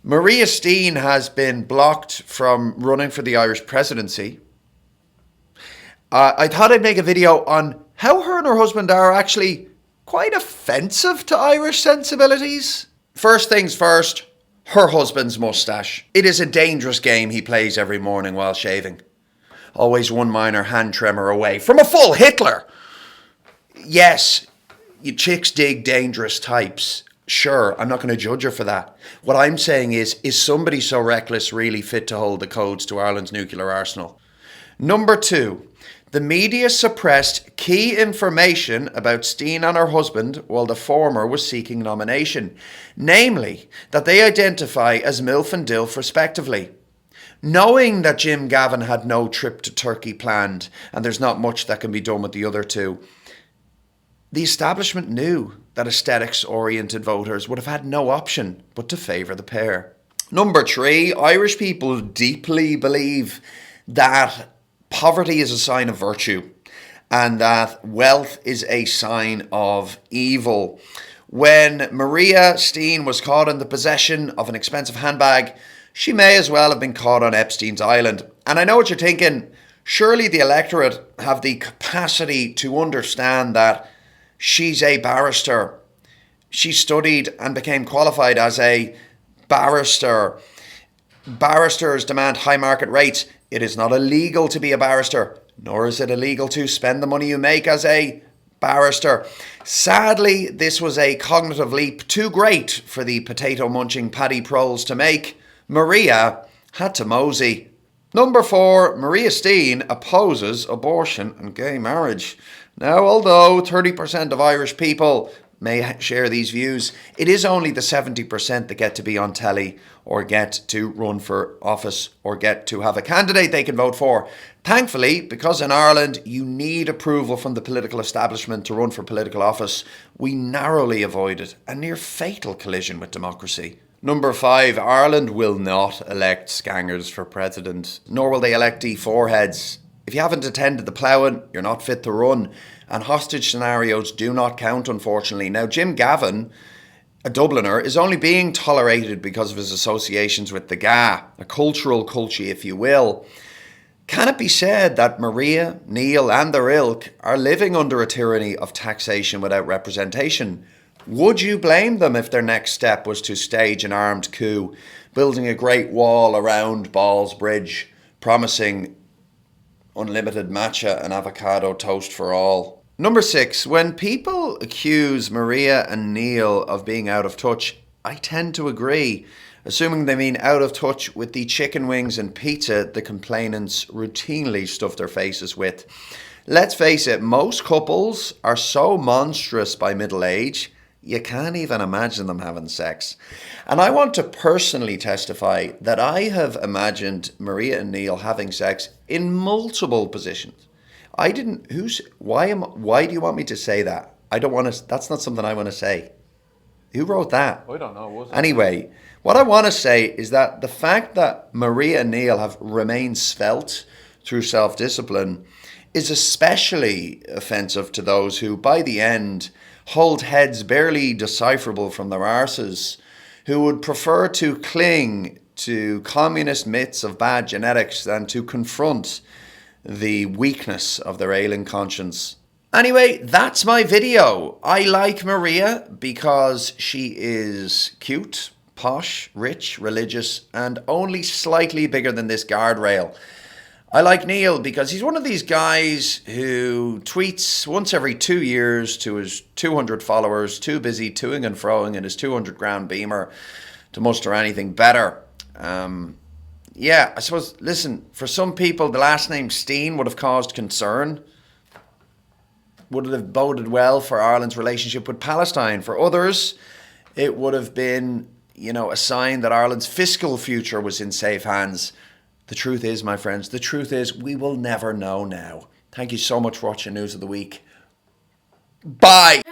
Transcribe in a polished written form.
Maria Steen has been blocked from running for the Irish presidency. I thought I'd make a video on how her and her husband are actually quite offensive to Irish sensibilities. First things first, her husband's moustache. It is a dangerous game he plays every morning while shaving. Always one minor hand tremor away from a full Hitler. Yes, you chicks dig dangerous types. Sure, I'm not going to judge her for that. What I'm saying is somebody so reckless really fit to hold the codes to Ireland's nuclear arsenal? Number 2, the media suppressed key information about Steen and her husband while the former was seeking nomination, namely that they identify as MILF and DILF respectively. Knowing that Jim Gavin had no trip to Turkey planned and there's not much that can be done with the other two, the establishment knew that aesthetics-oriented voters would have had no option but to favour the pair. Number 3, Irish people deeply believe that poverty is a sign of virtue and that wealth is a sign of evil. When Maria Steen was caught in the possession of an expensive handbag, she may as well have been caught on Epstein's Island. And I know what you're thinking. Surely the electorate have the capacity to understand that she's a barrister. She studied and became qualified as a barrister. Barristers demand high market rates. It is not illegal to be a barrister, nor is it illegal to spend the money you make as a barrister. Sadly, this was a cognitive leap too great for the potato-munching Paddy Proles to make. Maria had to mosey. Number 4, Maria Steen opposes abortion and gay marriage. Now, although 30% of Irish people may share these views, it is only the 70% that get to be on telly or get to run for office or get to have a candidate they can vote for. Thankfully, because in Ireland you need approval from the political establishment to run for political office, we narrowly avoided a near fatal collision with democracy. Number 5, Ireland will not elect scangers for president, nor will they elect D4 heads. If you haven't attended the ploughing, you're not fit to run. And hostage scenarios do not count, unfortunately. Now, Jim Gavin, a Dubliner, is only being tolerated because of his associations with the GA, a cultural culture, if you will. Can it be said that Maria, Neil and their ilk are living under a tyranny of taxation without representation? Would you blame them if their next step was to stage an armed coup, building a great wall around Balls Bridge, promising unlimited matcha and avocado toast for all? Number 6, when people accuse Maria and Neil of being out of touch, I tend to agree, assuming they mean out of touch with the chicken wings and pizza the complainants routinely stuff their faces with. Let's face it, most couples are so monstrous by middle age, you can't even imagine them having sex. And I want to personally testify that I have imagined Maria and Neil having sex in multiple positions. Why do you want me to say that? I don't want to, that's not something I want to say. Who wrote that? I don't know. Was it? Anyway, what I want to say is that the fact that Maria and Neil have remained svelte through self-discipline is especially offensive to those who, by the end, hold heads barely decipherable from their arses, who would prefer to cling to communist myths of bad genetics than to confront the weakness of their ailing conscience. Anyway, that's my video. I like Maria because she is cute, posh, rich, religious, and only slightly bigger than this guardrail. I like Neil because he's one of these guys who tweets once every 2 years to his 200 followers, too busy toing and froing in his 200 grand Beamer to muster anything better. Yeah, I suppose, listen, for some people, the last name Steen would have caused concern. Would it have boded well for Ireland's relationship with Palestine? For others, it would have been, a sign that Ireland's fiscal future was in safe hands. The truth is, my friends, the truth is we will never know now. Thank you so much for watching News of the Week. Bye.